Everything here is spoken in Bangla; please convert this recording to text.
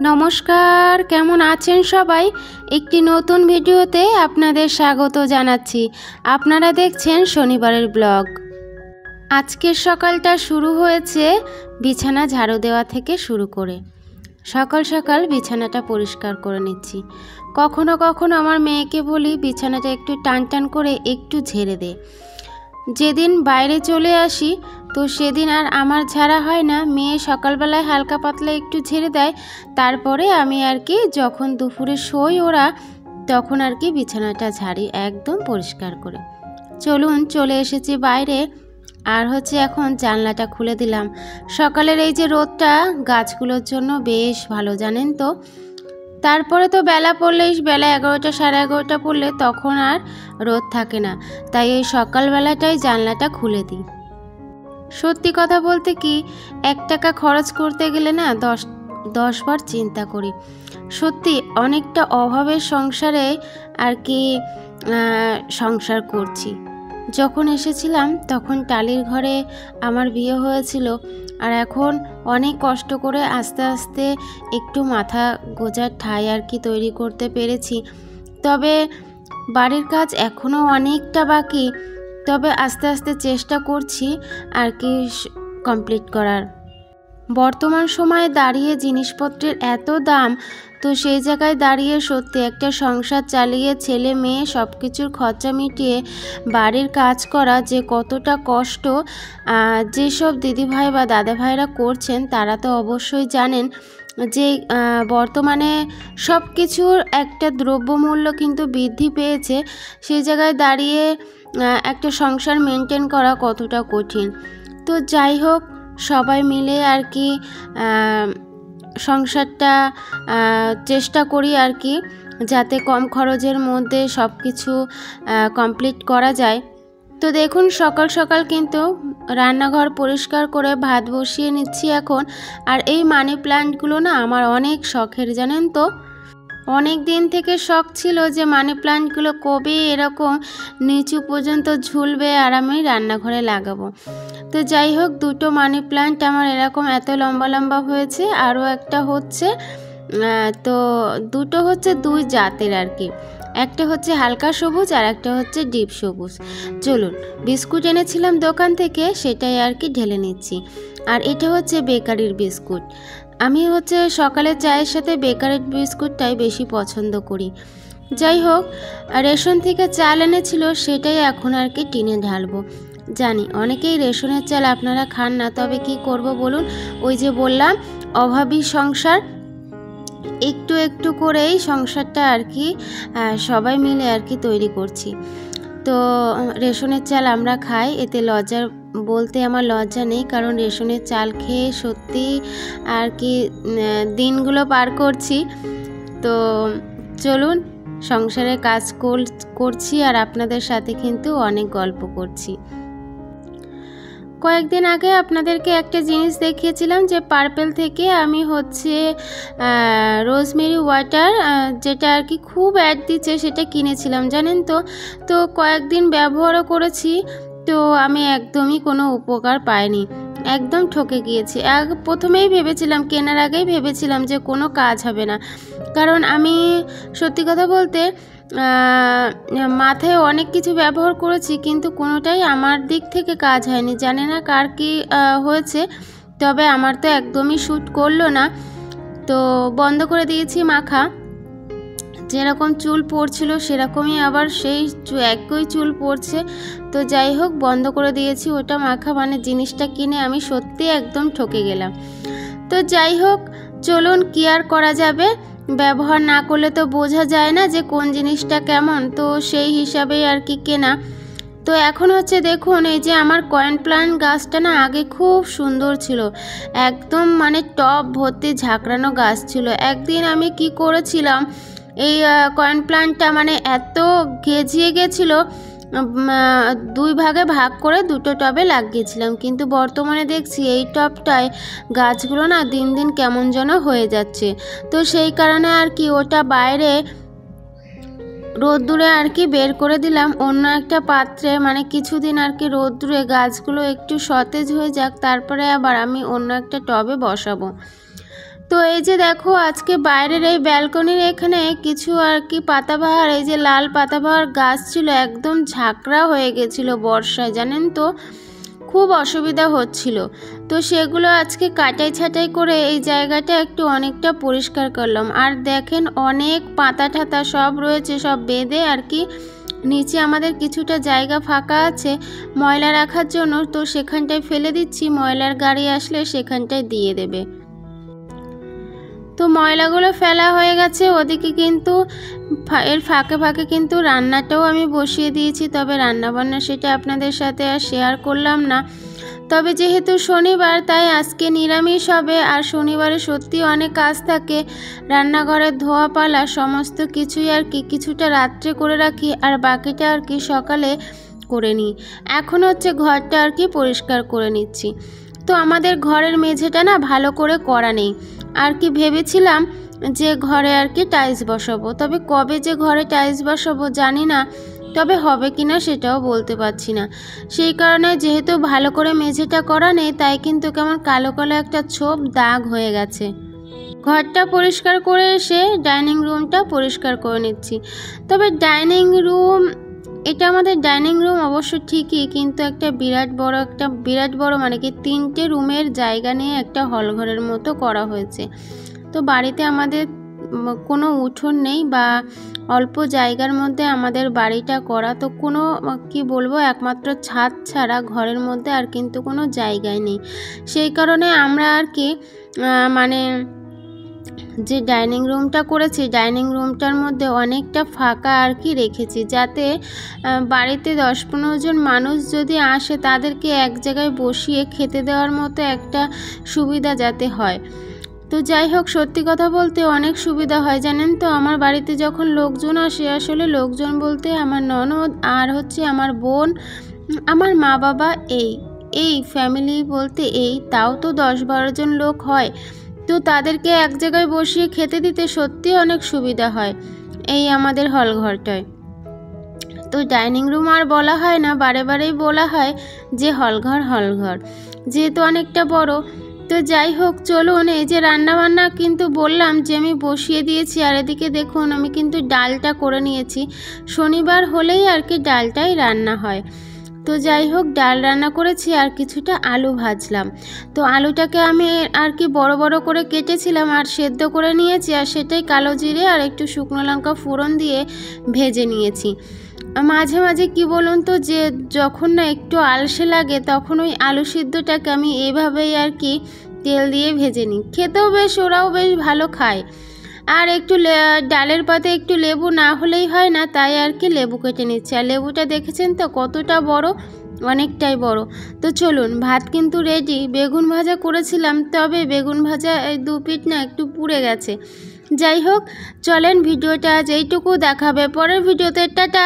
নমস্কার, কেমন আছেন সবাই? একটি নতুন ভিডিওতে আপনাদের স্বাগত জানাচ্ছি। আপনারা দেখছেন শনিবারের ব্লগ। আজকের সকালটা শুরু হয়েছে বিছানা ঝাড়ু দেওয়া থেকে শুরু করে। সকাল সকাল বিছানাটা পরিষ্কার করে নিচ্ছি। কখনো কখনো আমার মেয়েকে বলি বিছানাটা একটু টান টান করে একটু ঝেড়ে দে। যেদিন বাইরে চলে আসি তো সেদিন আর আমার ঝাড়া হয় না, মেয়ে সকালবেলায় হালকা পাতলা একটু ঝেড়ে দেয়। তারপরে আমি আর কি যখন দুপুরে শোই ওরা তখন আর কি বিছানাটা ঝাড়ি একদম পরিষ্কার করে। চলুন চলে এসেছি বাইরে, আর এখন জানলাটা খুলে দিলাম। সকালের এই যে রোদটা গাছগুলোর জন্য বেশ ভালো, জানেন তো। তারপরে তো বেলা পড়লেই, বেলা 11টা সাড়ে 11টা পড়লে তখন আর রোদ থাকে না, তাই এই সকালবেলাটাই জানলাটা খুলে দিই। সত্যি কথা বলতে কি, 1 টাকা খরচ করতে গেলে না 10 বার চিন্তা করি। সত্যি অনেকটা অভাবের সংসারে আর কি সংসার করছি। যখন এসেছিলাম তখন টালির ঘরে আমার বিয়ে হয়েছিল, আর এখন অনেক কষ্ট করে আস্তে আস্তে একটু মাথা গোজার ঠাঁই আর কি তৈরি করতে পেরেছি। তবে বাড়ির কাজ এখনও অনেকটা বাকি, তবে আস্তে আস্তে চেষ্টা করছি আর কি কমপ্লিট করার। বর্তমান সময়ে দাঁড়িয়ে জিনিসপত্রের এত দাম, তো সেই জায়গায় দাঁড়িয়ে সত্যি একটা সংসার চালিয়ে ছেলে মেয়ে সব কিছুর খরচা মিটিয়ে বাড়ির কাজ করা যে কতটা কষ্ট, যেসব দিদিভাই বা দাদাভাইরা করছেন তারা তো অবশ্যই জানেন যে বর্তমানে সব কিছুর একটা দ্রব্যমূল্য কিন্তু বৃদ্ধি পেয়েছে। সেই জায়গায় দাঁড়িয়ে একটা সংসার মেনটেন করা কতটা কঠিন। তো যাই হোক, সবাই মিলে আর কি সংসারটা চেষ্টা করি আর কি যাতে কম খরচের মধ্যে সব কিছু কমপ্লিট করা যায়। তো দেখুন সকাল সকাল কিন্তু রান্নাঘর পরিষ্কার করে ভাত বসিয়ে নিচ্ছি এখন। আর এই মানি প্ল্যান্টগুলো না আমার অনেক শখের, জানেন তো। অনেক দিন থেকে শখ ছিল যে মানি প্ল্যান্টগুলো কবে এরকম নিচু পর্যন্ত ঝুলবে আর আমি রান্নাঘরে লাগাবো। তো যাই হোক, 2টো মানি প্ল্যান্ট আমার এরকম এত লম্বা লম্বা হয়েছে, আরও একটা হচ্ছে, তো 2টো হচ্ছে 2 জাতের আর কি। একটা হচ্ছে হালকা সবুজ আর একটা হচ্ছে ডিপ সবুজ। চলুন, বিস্কুট এনেছিলাম দোকান থেকে, সেটাই আর কি ঢেলে নিচ্ছি। আর এটা হচ্ছে বেকারির বিস্কুট। আমি সকালে চায়ের সাথে বেকারির বিস্কুটটাই বেশি পছন্দ করি। যাই হোক, রেশন থেকে চাল এনেছিল সেটাই এখন আর কি টিনে ঢালবো। জানি অনেকেই রেশনের চাল আপনারা খান না, তবে কি করব বলুন, ওই যে বললাম অভাবী সংসার, একটু একটু করেই সংসারটা আর কি সবাই মিলে আর কি তৈরি করছি। তো রেশনের চাল আমরা খাই, এতে লজ্জার বলতে আমার লজ্জা নেই, কারণ রেশনের চাল খেয়ে সত্যি আর কি দিনগুলো পার করছি। তো চলুন, সংসারে কাজ করছি আর আপনাদের সাথে কিন্তু অনেক গল্প করছি। কয়েকদিন আগে আপনাদেরকে একটা জিনিস দেখিয়েছিলাম যে পার্পেল থেকে আমি রোজমেরি ওয়াটার, যেটা আর কি খুব অ্যাড দিচ্ছে, সেটা কিনেছিলাম, জানেন তো। তো কয়েকদিন ব্যবহারও করেছি, তো আমি একদমই কোনো উপকার পাইনি, একদম ঠকে গিয়েছি। প্রথমেই ভেবেছিলাম, কেনার আগেই ভেবেছিলাম যে কোনো কাজ হবে না, কারণ আমি সত্যি কথা বলতে মাথায় অনেক কিছু ব্যবহার করেছি, কিন্তু কোনোটাই আমার দিক থেকে কাজ হয়নি। জানি না কার কি হয়েছে, তবে আমার তো একদমই শ্যুট করলো না। তো বন্ধ করে দিয়েছি মাখা। যেরকম চুল পড়ছিল সেরকমই আবার সেই একই চুল পড়ছে। তো যাই হোক, বন্ধ করে দিয়েছি ওটা মাখা, মানে জিনিসটা কিনে আমি সত্যি একদম ঠকে গেলাম। তো যাই হোক, চলুন, কি আর করা যাবে, ব্যবহার না করলে তো বোঝা যায় না যে কোন জিনিসটা কেমন, তো সেই হিসাবেই আর কি কেনা। তো এখন দেখুন, এই যে আমার কয়েন প্ল্যান্ট গাছটা না আগে খুব সুন্দর ছিল, একদম মানে টব ভর্তি ঝাঁকড়ানো গাছ ছিল। একদিন আমি কি করেছিলাম, এই কয়েন প্ল্যান্টটা মানে এত গেজিয়ে গেছিলো, 2 ভাগে ভাগ করে 2টো টবে লাগিয়েছিলাম, কিন্তু বর্তমানে দেখছি এই টবটায় গাছগুলো না দিন দিন কেমন যেন হয়ে যাচ্ছে। তো সেই কারণে আর কি ওটা বাইরে রোদ্দুরে আর কি বের করে দিলাম অন্য একটা পাত্রে, মানে কিছুদিন আর কি রোদ্দুরে গাছগুলো একটু সতেজ হয়ে যাক, তারপরে আবার আমি অন্য একটা টবে বসাবো। তো এই যে দেখো আজকে বাইরের এই ব্যালকনির এখানে কিছু আর কি পাতাবাহার, এই যে লাল পাতাবাহার গাছ ছিল, একদম ঝাঁকড়া হয়ে গেছিলো বর্ষায়, জানেন তো খুব অসুবিধা হচ্ছিল। তো সেগুলো আজকে কাটাই ছাঁটাই করে এই জায়গাটা একটু অনেকটা পরিষ্কার করলাম। আর দেখেন অনেক পাতা ঠাতা সব রয়েছে, সব বেঁধে আর কি নিচে আমাদের কিছুটা জায়গা ফাঁকা আছে ময়লা রাখার জন্য, তো সেখানটায় ফেলে দিচ্ছি, ময়লার গাড়ি আসলে সেখানটায় দিয়ে দেবে। তো ময়লাগুলো ফেলা হয়ে গেছে, ওদিকে কিন্তু এর ফাঁকে ফাঁকে কিন্তু রান্নাটাও আমি বসিয়ে দিয়েছি, তবে রান্নাবান্না সেটা আপনাদের সাথে আর শেয়ার করলাম না। তবে যেহেতু শনিবার তাই আজকে নিরামিষ হবে, আর শনিবারে সত্যি অনেক কাজ থাকে, রান্নাঘরের ধোয়া পালা সমস্ত কিছুই আর কি কিছুটা রাত্রে করে রাখি, আর বাকিটা আর কি সকালে করে নিই। এখন হচ্ছে ঘরটা আর কি পরিষ্কার করে নিচ্ছি। তো আমাদের ঘরের মেঝেটা না ভালো করে করা নেই আর কি, ভেবেছিলাম যে ঘরে আর কি টাইলস বসাবো, তবে কবে যে ঘরে টাইলস বসাবো জানি না, তবে হবে কিনা সেটাও বলতে পারছি না। সেই কারণে যেহেতু ভালো করে মেঝেটা করা নেই, তাই কিন্তু কেমন কালো কালো একটা ছোপ দাগ হয়ে গেছে। ঘরটা পরিষ্কার করে এসে ডাইনিং রুমটা পরিষ্কার করে নিচ্ছি। তবে ডাইনিং রুম, এটা আমাদের ডাইনিং রুম অবশ্য ঠিকই, কিন্তু একটা বিরাট বড় মানে কি 3টে রুমের জায়গা নিয়ে একটা হল ঘরের মতো করা হয়েছে। তো বাড়িতে আমাদের কোনো উঠোন নেই, বা অল্প জায়গার মধ্যে আমাদের বাড়িটা করা, তো কোনো কি বলবো একমাত্র ছাদ ছাড়া ঘরের মধ্যে আর কিন্তু কোনো জায়গায় নেই। সেই কারণে আমরা আর কি মানে যে ডাইনিং রুমটা করেছি, ডাইনিং রুমটার মধ্যে অনেকটা ফাঁকা আর কি রেখেছি, যাতে বাড়িতে 10-15 জন মানুষ যদি আসে তাদেরকে এক জায়গায় বসিয়ে খেতে দেওয়ার মতো একটা সুবিধা যাতে হয়। তো যাই হোক, সত্যি কথা বলতে অনেক সুবিধা হয় জানেন তো। আমার বাড়িতে যখন লোকজন আসে, আসলে লোকজন বলতে আমার ননদ আর হচ্ছে আমার বোন, আমার মা বাবা, এই ফ্যামিলি বলতে তাও তো 10-12 জন লোক হয়। তো তাদেরকে এক জায়গায় বসিয়ে খেতে দিতে সত্যি অনেক সুবিধা হয় এই আমাদের হল ঘরটায়। তো ডাইনিং রুম আর বলা হয় না, বারে বারেই বলা হয় যে হল ঘর, যেহেতু অনেকটা বড়। তো যাই হোক, চলুন, এই যে রান্নাবান্না কিন্তু বললাম যে আমি বসিয়ে দিয়েছি, আর এদিকে দেখুন আমি কিন্তু ডালটা করে নিয়েছি। শনিবার হলেই আর কি ডালটাই রান্না হয়। তো যাই হোক, ডাল রান্না করেছি আর কিছুটা আলু ভাজলাম। তো আলুটাকে আমি আর কি বড় বড় করে কেটেছিলাম আর সেদ্ধ করে নিয়েছি, আর সেটাই কালো জিরে আর একটু শুকনো লঙ্কা ফোড়ন দিয়ে ভেজে নিয়েছি। মাঝে মাঝে কি বলুন তো, যে যখন না একটু আলসে লাগে তখন ওই আলু সিদ্ধটাকে আমি এভাবেই আর কি তেল দিয়ে ভেজে নিই, খেতেও বেশ, ওরাও বেশ ভালো খায়। আর একটু ডালের পাতে একটু লেবু না হলেই হয় না, তাই আর কি লেবু কেটে নিচ্ছে। আর লেবুটা দেখেছেন তো কতটা বড়, অনেকটাই বড়। তো চলুন, ভাত কিন্তু রেডি। বেগুন ভাজা করেছিলাম, তবে বেগুন ভাজা এই 2 পিঠ না একটু পুড়ে গেছে। যাই হোক, চলেন ভিডিওটা আজ এইটুকু, দেখাবে পরের ভিডিওতে। টাটা।